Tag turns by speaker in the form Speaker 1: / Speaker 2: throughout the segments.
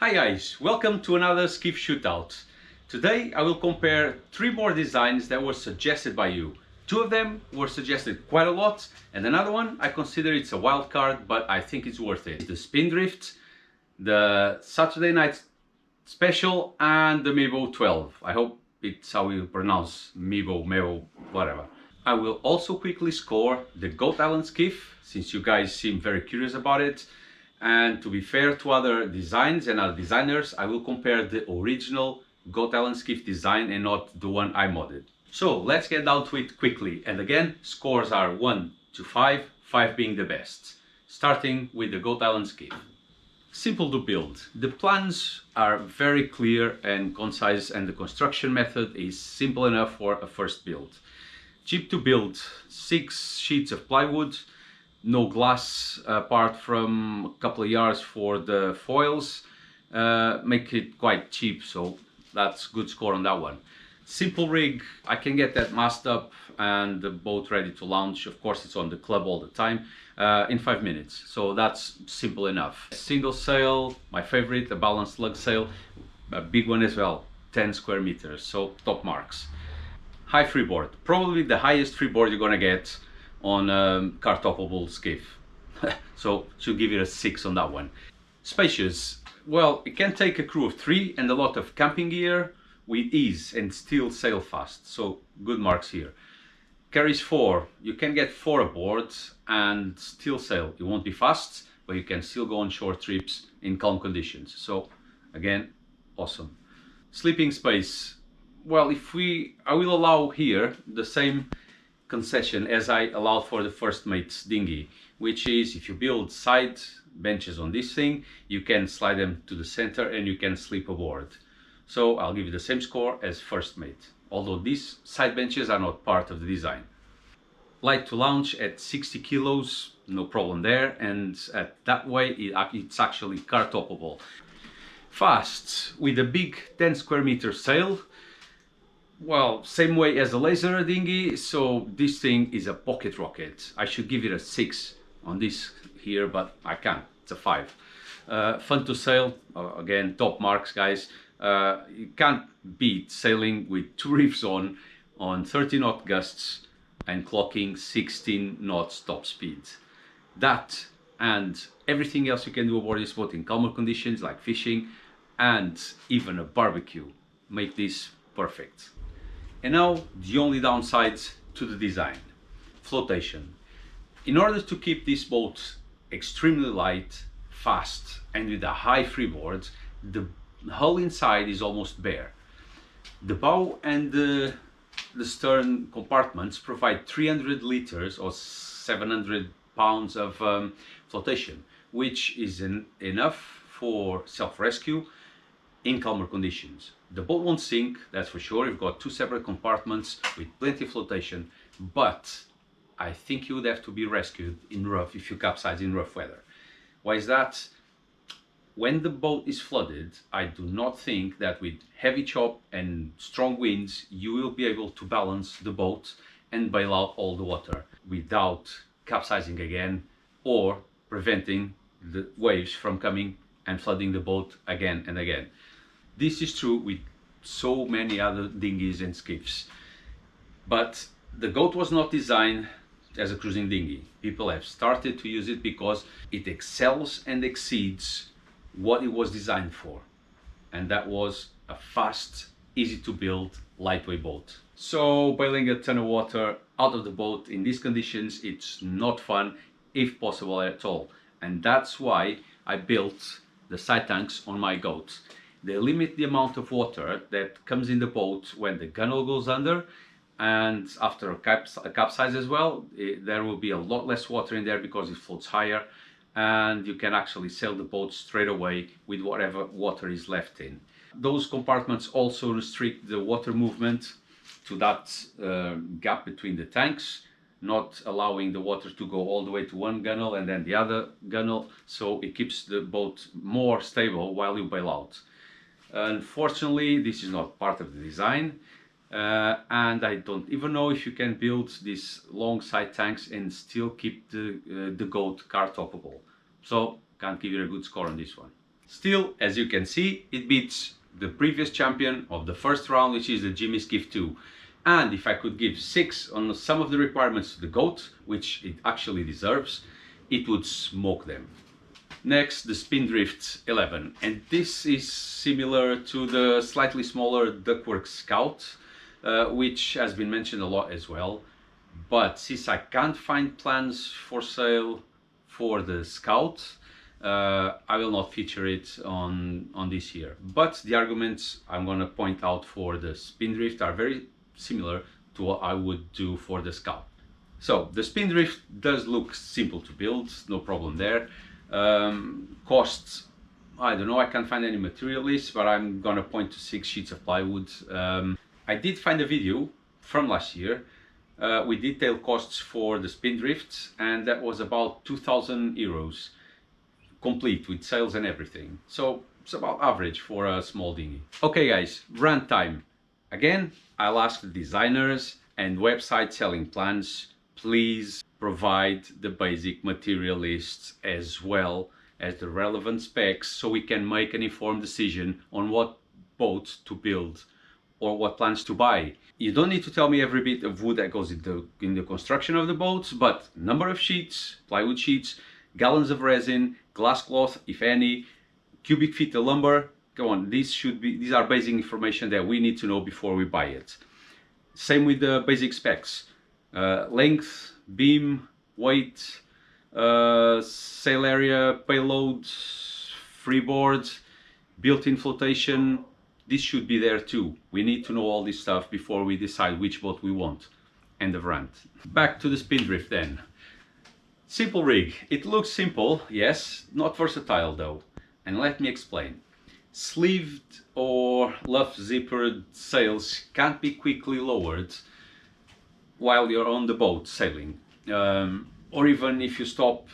Speaker 1: Hi guys, welcome to another skiff shootout. Today I will compare 3 more designs that were suggested by you. 2 of them were suggested quite a lot, and another one I consider it's a wild card, but I think it's worth it. The Spindrift, the Saturday Night Special, and the Mebo 12. I hope it's how you pronounce Mebo, whatever. I will also quickly score the Goat Island Skiff, since you guys seem very curious about it. And to be fair to other designs and other designers, I will compare the original Goat Island Skiff design and not the one I modded. So let's get down to it quickly. And again, scores are 1 to 5, 5 being the best. Starting with the Goat Island Skiff. Simple to build. The plans are very clear and concise, and the construction method is simple enough for a first build. Cheap to build, 6 sheets of plywood, no glass apart from a couple of yards for the foils, make it quite cheap, so that's good score on that one. Simple rig, I can get that mast up and the boat ready to launch. Of course it's on the club all the time, in 5 minutes, so that's simple enough. Single sail, my favorite, a balanced lug sail, a big one as well, 10 square meters, so top marks. High freeboard, probably the highest freeboard you're gonna get on a cartoppable skiff. So should give it a 6 on that one. Spacious, well, it can take a crew of 3 and a lot of camping gear with ease and still sail fast, so good marks here. Carries 4, you can get 4 aboard and still sail. It won't be fast, but you can still go on short trips in calm conditions, so again, awesome. Sleeping space, well, I will allow here the same concession as I allowed for the first mate's dinghy, which is if you build side benches on this thing, you can slide them to the center and you can sleep aboard. So I'll give you the same score as first mate, although these side benches are not part of the design. Light to launch at 60 kilos, no problem there, and that way it's actually car toppable. Fast, with a big 10 square meter sail, well, same way as a laser dinghy, so this thing is a pocket rocket. I should give it a 6 on this here, but I can't, it's a 5. Fun to sail, again, top marks guys. You can't beat sailing with 2 reefs on 30 knot gusts and clocking 16 knots top speed. That and everything else you can do aboard this boat in calmer conditions like fishing and even a barbecue make this perfect. And now the only downside to the design, flotation. In order to keep this boat extremely light, fast and with a high freeboard, the hull inside is almost bare. The bow and the stern compartments provide 300 liters or 700 pounds of flotation, which is enough for self-rescue in calmer conditions. The boat won't sink, that's for sure. You've got 2 separate compartments with plenty of flotation, but I think you would have to be rescued in rough if you capsize in rough weather. Why is that? When the boat is flooded, I do not think that with heavy chop and strong winds you will be able to balance the boat and bail out all the water without capsizing again or preventing the waves from coming and flooding the boat again and again. This is true with so many other dinghies and skiffs, but the Goat was not designed as a cruising dinghy. People have started to use it because it excels and exceeds what it was designed for, and that was a fast, easy to build, lightweight boat. So bailing a ton of water out of the boat in these conditions, it's not fun, if possible at all, and that's why I built the side tanks on my Goat. They limit the amount of water that comes in the boat when the gunnel goes under, and after a capsize as well, there will be a lot less water in there because it floats higher, and you can actually sail the boat straight away with whatever water is left in. Those compartments also restrict the water movement to that gap between the tanks, not allowing the water to go all the way to one gunnel and then the other gunnel, so it keeps the boat more stable while you bail out. Unfortunately, this is not part of the design, and I don't even know if you can build these long side tanks and still keep the Goat car toppable. So can't give you a good score on this one. Still, as you can see, it beats the previous champion of the first round, which is the Jimmy Skiff 2. And if I could give 6 on some of the requirements to the GOAT, which it actually deserves, it would smoke them. Next, the Spindrift 11, and this is similar to the slightly smaller Duckwork Scout, which has been mentioned a lot as well. But since I can't find plans for sale for the Scout, I will not feature it on this here. But the arguments I'm going to point out for the Spindrift are very similar to what I would do for the Scout. So the Spindrift does look simple to build, no problem there. Costs, I don't know, I can't find any material list, but I'm gonna point to 6 sheets of plywood. I did find a video from last year with detailed costs for the Spindrift, and that was about 2,000 euros complete with sales and everything. So it's about average for a small dinghy. Okay guys, run time. Again, I'll ask the designers and website selling plans, please provide the basic material lists as well as the relevant specs so we can make an informed decision on what boat to build or what plans to buy. You don't need to tell me every bit of wood that goes in the construction of the boats, but number of sheets, plywood sheets, gallons of resin, glass cloth, if any, cubic feet of lumber. Go on, these are basic information that we need to know before we buy it. Same with the basic specs. Length, beam, weight, sail area, payload, freeboard, built-in flotation. This should be there too. We need to know all this stuff before we decide which boat we want. End of rant. Back to the Spindrift then. Simple rig. It looks simple, yes, not versatile though. And let me explain. Sleeved or luff zippered sails can't be quickly lowered while you're on the boat sailing, or even if you stop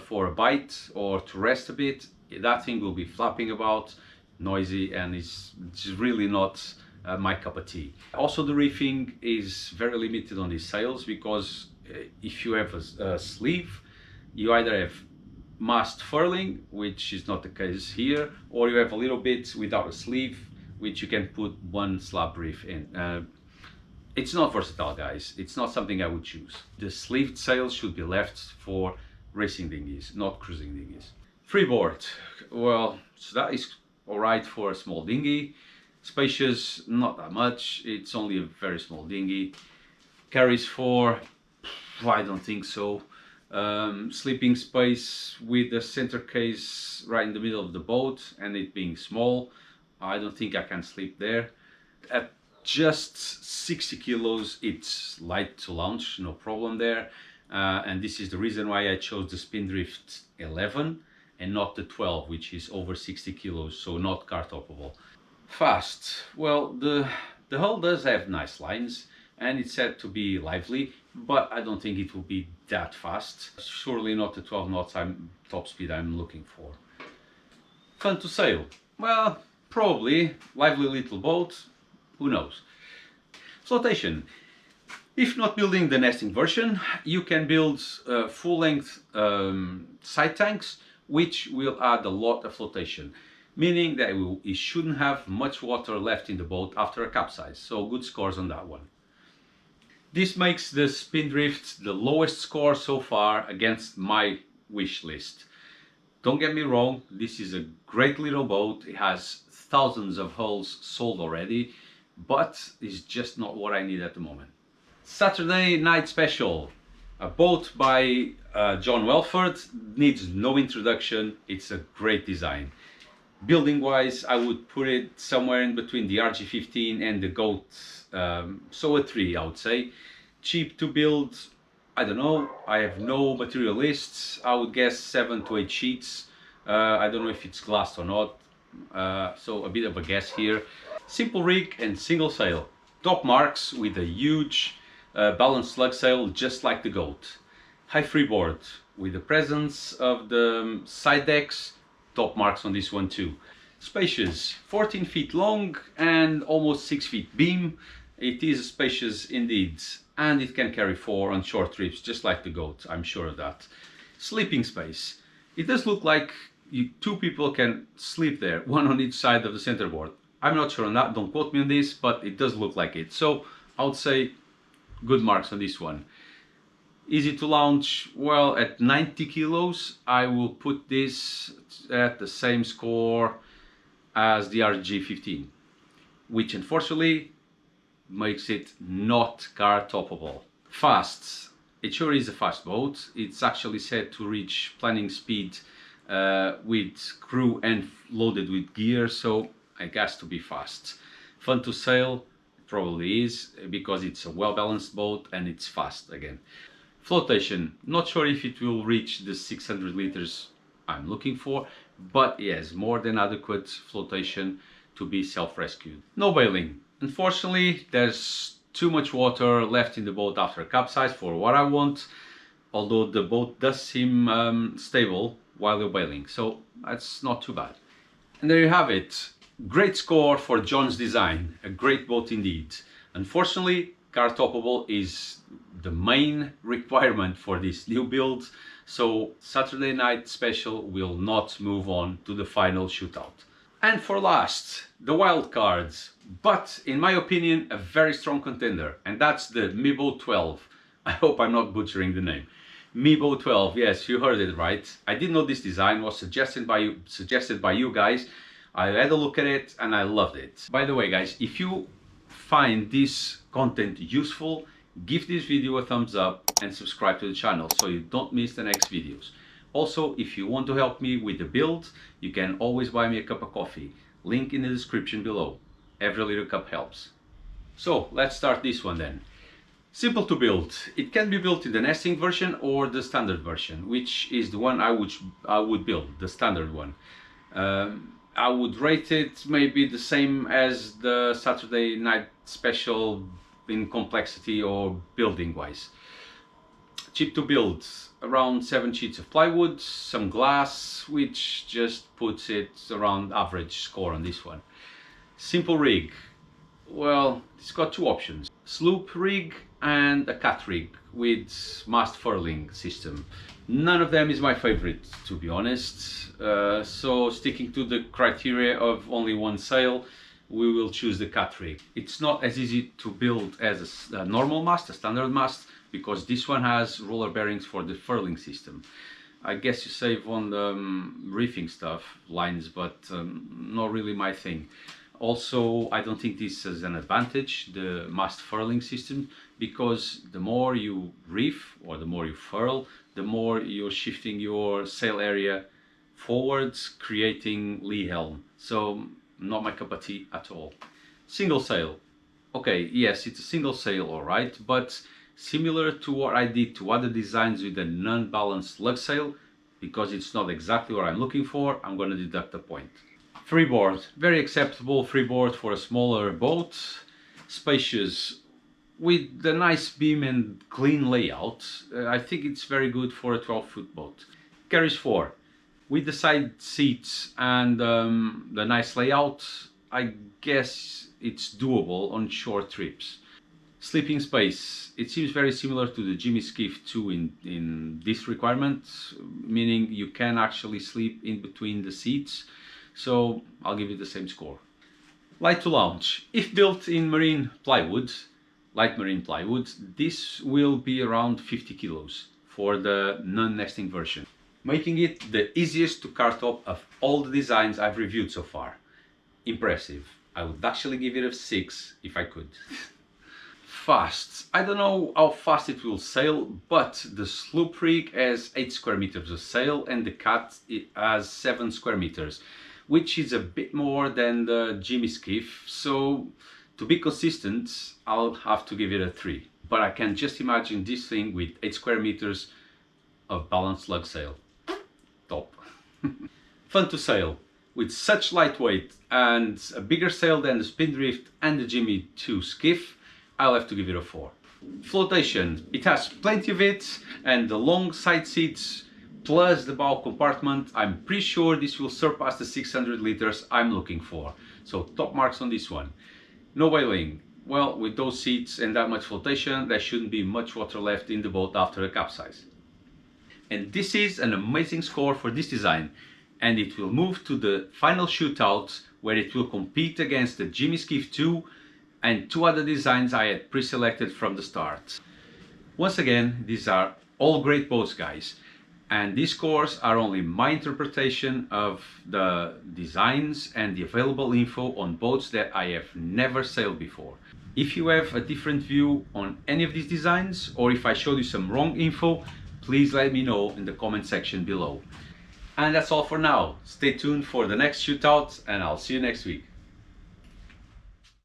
Speaker 1: for a bite or to rest a bit, that thing will be flapping about, noisy, and it's really not my cup of tea. Also, the reefing is very limited on these sails because if you have a sleeve, you either have mast furling, which is not the case here, or you have a little bit without a sleeve, which you can put one slab reef in. It's not versatile, guys. It's not something I would choose. The sleeved sails should be left for racing dinghies, not cruising dinghies. Freeboard, well, so that is alright for a small dinghy. Spacious, not that much. It's only a very small dinghy. Carries 4, I don't think so. Sleeping space with the center case right in the middle of the boat and it being small, I don't think I can sleep there. At just 60 kilos it's light to launch, no problem there, and this is the reason why I chose the Spindrift 11 and not the 12, which is over 60 kilos, so not car toppable. Fast, well, the hull does have nice lines and it's said to be lively, but I don't think it will be that fast. Surely not the 12 knots top speed I'm looking for. Fun to sail? Well, probably. Lively little boat, who knows. Flotation. If not building the nesting version, you can build full-length side tanks, which will add a lot of flotation, meaning that it shouldn't have much water left in the boat after a capsize, so good scores on that one. This makes the Spindrift the lowest score so far against my wish list. Don't get me wrong, this is a great little boat, it has thousands of hulls sold already, but it's just not what I need at the moment. Saturday Night Special, a boat by John Welford, needs no introduction, it's a great design. Building wise, I would put it somewhere in between the RG15 and the Goat, so a 3 I would say. Cheap to build, I don't know, I have no material lists, I would guess 7 to 8 sheets. I don't know if it's glassed or not, so a bit of a guess here. Simple rig and single sail, top marks with a huge balanced lug sail just like the Goat. High freeboard with the presence of the side decks, top marks on this one too. Spacious, 14 feet long and almost 6 feet beam. It is spacious indeed, and it can carry 4 on short trips just like the Goat, I'm sure of that. Sleeping space, it does look like two people can sleep there, one on each side of the centerboard. I'm not sure on that, don't quote me on this, but it does look like it. So I would say good marks on this one. Easy to launch, well, at 90 kilos, I will put this at the same score as the RG15, which unfortunately makes it not car toppable. Fast, it sure is a fast boat. It's actually set to reach planning speed with crew and loaded with gear, so I guess to be fast. Fun to sail, it probably is, because it's a well-balanced boat and it's fast again. Flotation, not sure if it will reach the 600 liters I'm looking for, but yes, more than adequate flotation to be self-rescued. No bailing. Unfortunately, there's too much water left in the boat after capsize for what I want, although the boat does seem stable while you're bailing, so that's not too bad. And there you have it. Great score for John's design, a great boat indeed. Unfortunately, car toppable is the main requirement for this new build, so Saturday night special will not move on to the final shootout. And for last, the wild cards, but in my opinion a very strong contender, and that's the Mebo 12. I hope I'm not butchering the name. Mebo 12, yes, you heard it right. I didn't know this design was suggested by you guys. I had a look at it and I loved it. By the way guys, if you find this content useful, give this video a thumbs up and subscribe to the channel so you don't miss the next videos. Also, if you want to help me with the build, you can always buy me a cup of coffee. Link in the description below. Every little cup helps. So let's start this one then. Simple to build. It can be built in the nesting version or the standard version, which is the one I would build, the standard one. I would rate it maybe the same as the Saturday night special in complexity or building wise. Cheap to build, around 7 sheets of plywood, some glass, which just puts it around average score on this one. Simple rig, well, it's got two options: sloop rig and a cat rig with mast furling system. None of them is my favorite, to be honest, so sticking to the criteria of only one sail, we will choose the cat rig. It's not as easy to build as a normal mast, a standard mast, because this one has roller bearings for the furling system. I guess you save on the reefing stuff, lines, but not really my thing. Also, I don't think this is an advantage, the mast furling system, because the more you reef or the more you furl, the more you're shifting your sail area forwards, creating lee helm. So not my cup of tea at all. Single sail. Okay, yes, it's a single sail, alright, but similar to what I did to other designs with a non-balanced lug sail, because it's not exactly what I'm looking for, I'm going to deduct a point. Freeboard, very acceptable freeboard for a smaller boat. Spacious, with the nice beam and clean layout. I think it's very good for a 12-foot boat. Carries 4. With the side seats and the nice layout, I guess it's doable on short trips. Sleeping space, it seems very similar to the Jimmy Skiff 2 in this requirement, meaning you can actually sleep in between the seats, so I'll give it the same score. Light to launch, if built in marine plywood, light marine plywood, this will be around 50 kilos for the non-nesting version, making it the easiest to car top of all the designs I've reviewed so far. Impressive. I would actually give it a 6 if I could. Fast. I don't know how fast it will sail, but the sloop rig has 8 square meters of sail and the cat has 7 square meters, which is a bit more than the Jimmy Skiff, so to be consistent I'll have to give it a 3. But I can just imagine this thing with 8 square meters of balanced lug sail. Top. Fun to sail. With such lightweight and a bigger sail than the Spindrift and the Jimmy 2 Skiff, I'll have to give it a 4. Flotation, it has plenty of it, and the long side seats plus the bow compartment, I'm pretty sure this will surpass the 600 liters I'm looking for. So top marks on this one. No bailing. Well, with those seats and that much flotation, there shouldn't be much water left in the boat after a capsize. And this is an amazing score for this design. and it will move to the final shootout, where it will compete against the Jimmy Skiff 2 and 2 other designs I had pre-selected from the start. Once again, these are all great boats, guys, and these scores are only my interpretation of the designs and the available info on boats that I have never sailed before. If you have a different view on any of these designs, or if I showed you some wrong info, please let me know in the comment section below. And that's all for now. Stay tuned for the next shootout, and I'll see you next week.